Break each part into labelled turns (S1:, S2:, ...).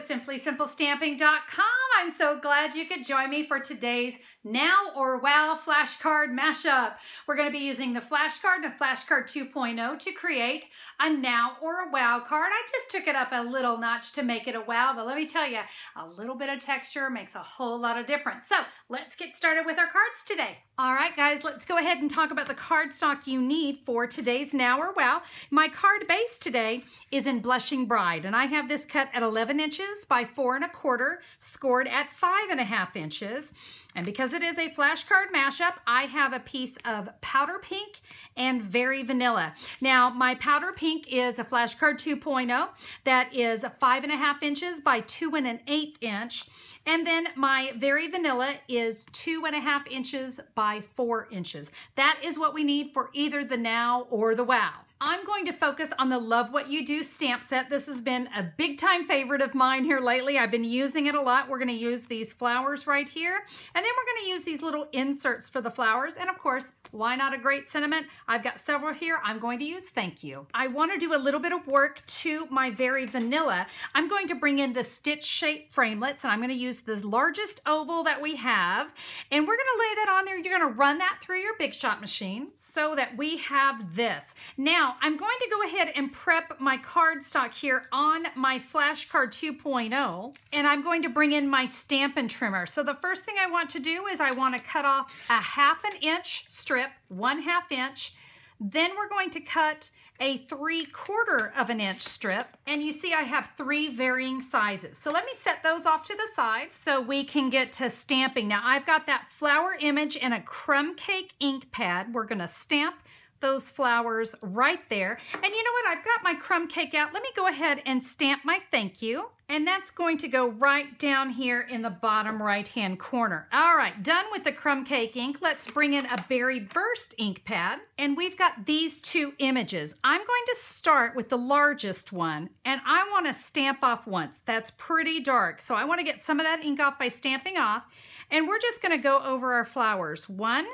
S1: with SimplySimpleStamping.com. I'm so glad you could join me for today's Now or Wow flashcard mashup. We're going to be using the flashcard and flashcard 2.0 to create a Now or a Wow card. I just took it up a little notch to make it a wow, but let me tell you, a little bit of texture makes a whole lot of difference. So let's get started with our cards today. All right, guys, let's go ahead and talk about the cardstock you need for today's Now or Wow. My card base today is in Blushing Bride, and I have this cut at 11 inches by 4 1/4, scored at 5 1/2 inches. And because it is a flashcard mashup, I have a piece of powder pink and very vanilla. Now, my powder pink is a flashcard 2.0 that is 5 1/2 inches by 2 1/8 inch. And then my very vanilla is 2 1/2 inches by 4 inches. That is what we need for either the Now or the Wow. I'm going to focus on the Love What You Do stamp set. This has been a big time favorite of mine here lately. I've been using it a lot. We're going to use these flowers right here. And then we're going to use these little inserts for the flowers. And of course, why not a great sentiment? I've got several here. I'm going to use thank you. I want to do a little bit of work to my very vanilla. I'm going to bring in the stitch shape framelits, and I'm going to use the largest oval that we have. And we're going to lay that on there. You're going to run that through your Big Shot machine so that we have this. Now, I'm going to go ahead and prep my cardstock here on my flashcard 2.0, and I'm going to bring in my Stampin' trimmer. So the first thing I want to do is I want to cut off a 1/2 inch strip, 1/2 inch. Then we're going to cut a 3/4 inch strip, and you see I have 3 varying sizes. So let me set those off to the side so we can get to stamping. Now I've got that flower image in a crumb cake ink pad. We're gonna stamp those flowers right there. And you know what? I've got my crumb cake out. Let me go ahead and stamp my thank you. And that's going to go right down here in the bottom right-hand corner. All right, done with the crumb cake ink. Let's bring in a Berry Burst ink pad. And we've got these 2 images. I'm going to start with the largest one, and I want to stamp off once. That's pretty dark. So I want to get some of that ink off by stamping off. And we're just going to go over our flowers. 1,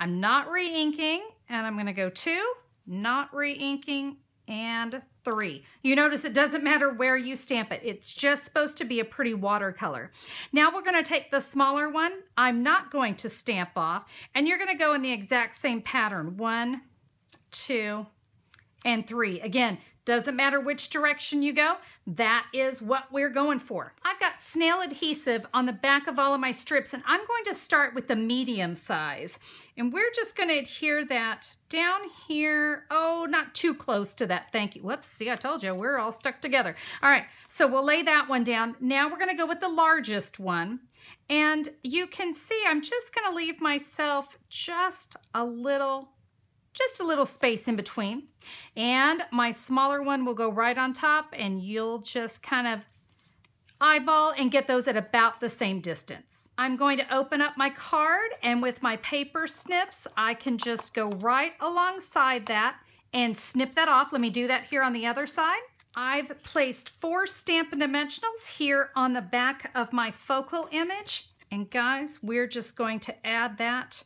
S1: I'm not re-inking, and I'm going to go 2, not re-inking, and 3. You notice it doesn't matter where you stamp it. It's just supposed to be a pretty watercolor. Now we're going to take the smaller one. I'm not going to stamp off, and you're going to go in the exact same pattern. 1, 2, and 3. Again, doesn't matter which direction you go, that is what we're going for. I've got snail adhesive on the back of all of my strips, and I'm going to start with the medium size. And we're just going to adhere that down here. Oh, not too close to that thank you. Whoops, see, I told you, we're all stuck together. All right, so we'll lay that one down. Now we're going to go with the largest one. And you can see I'm just going to leave myself just a little space in between. And my smaller one will go right on top, and you'll just kind of eyeball and get those at about the same distance. I'm going to open up my card, and with my paper snips, I can just go right alongside that and snip that off. Let me do that here on the other side. I've placed 4 Stampin' Dimensionals here on the back of my focal image. And guys, we're just going to add that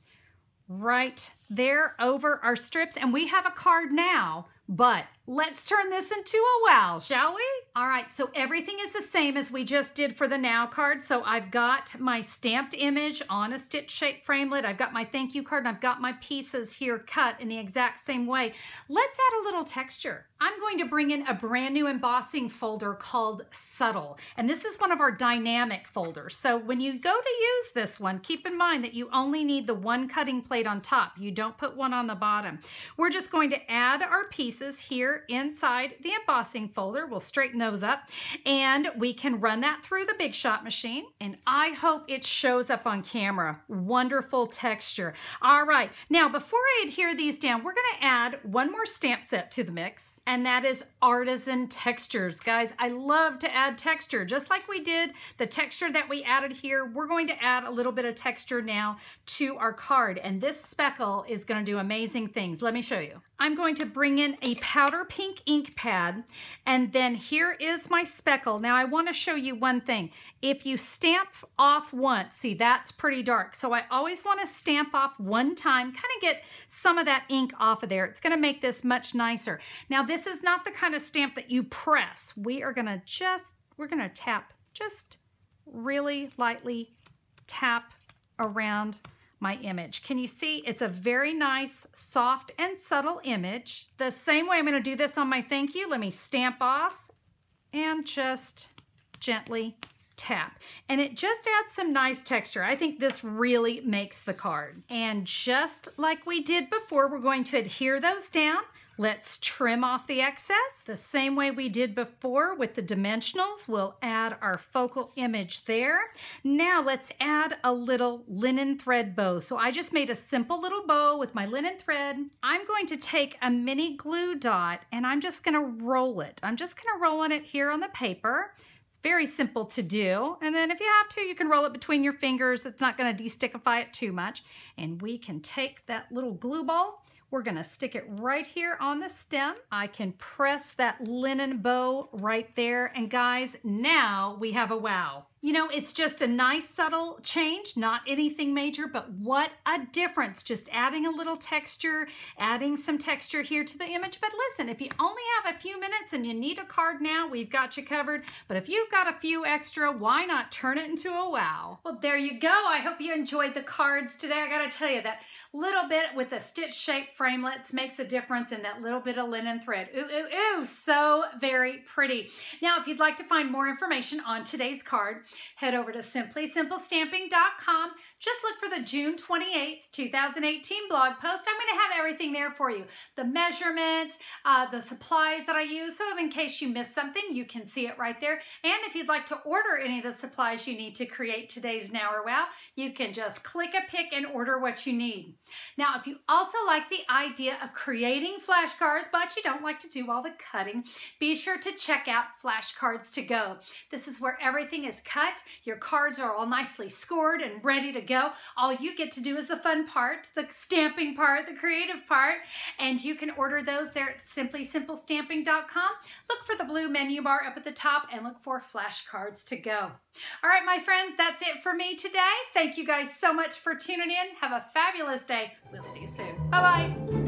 S1: right there over our strips, and we have a card now, but let's turn this into a wow, shall we? All right, so everything is the same as we just did for the Now card. So I've got my stamped image on a stitch shape framelit. I've got my thank you card, and I've got my pieces here cut in the exact same way. Let's add a little texture. I'm going to bring in a brand new embossing folder called Subtle, and this is one of our dynamic folders. So when you go to use this one, keep in mind that you only need the 1 cutting plate on top. You don't put one on the bottom. We're just going to add our pieces here inside the embossing folder. We'll straighten those up, and we can run that through the Big Shot machine, and I hope it shows up on camera. Wonderful texture. All right, now before I adhere these down, we're going to add one more stamp set to the mix, and that is Artisan Textures. Guys, I love to add texture. Just like we did the texture that we added here, we're going to add a little bit of texture now to our card, and this speckle is going to do amazing things. Let me show you. I'm going to bring in a powder pink ink pad, and then here is my speckle. Now I want to show you one thing. If you stamp off once, see, that's pretty dark. So I always want to stamp off one time, kind of get some of that ink off of there. It's going to make this much nicer. Now this is not the kind of stamp that you press. We are going to just we're going to tap, just really lightly tap around my image. Can you see? It's a very nice, soft and subtle image. The same way I'm going to do this on my thank you. Let me stamp off and just gently tap. And it just adds some nice texture. I think this really makes the card. And just like we did before, we're going to adhere those down. Let's trim off the excess. The same way we did before with the dimensionals, we'll add our focal image there. Now let's add a little linen thread bow. So I just made a simple little bow with my linen thread. I'm going to take a mini glue dot and I'm just gonna roll it. I'm just gonna roll it here on the paper. It's very simple to do. And then if you have to, you can roll it between your fingers. It's not gonna de-stickify it too much. And we can take that little glue ball. We're gonna stick it right here on the stem. I can press that linen bow right there. And guys, now we have a wow. You know, it's just a nice subtle change, not anything major, but what a difference. Just adding a little texture, adding some texture here to the image. But listen, if you only have a few minutes and you need a card now, we've got you covered. But if you've got a few extra, why not turn it into a wow? Well, there you go. I hope you enjoyed the cards today. I gotta tell you, that little bit with the stitch shaped framelits makes a difference in that little bit of linen thread. Ooh, ooh, ooh, so very pretty. Now, if you'd like to find more information on today's card, head over to simplysimplestamping.com. Just look for the June 28th, 2018 blog post. I'm going to have everything there for you. The measurements, the supplies that I use, so in case you missed something, you can see it right there. And if you'd like to order any of the supplies you need to create today's Now or Wow, you can just click a pick and order what you need. Now, if you also like the idea of creating flashcards, but you don't like to do all the cutting, be sure to check out Flashcards to Go. This is where everything is cut. Your cards are all nicely scored and ready to go. All you get to do is the fun part, the stamping part, the creative part, and you can order those there at simplysimplestamping.com. Look for the blue menu bar up at the top and look for Flashcards to Go. All right, my friends, that's it for me today. Thank you guys so much for tuning in. Have a fabulous day. We'll see you soon. Bye-bye.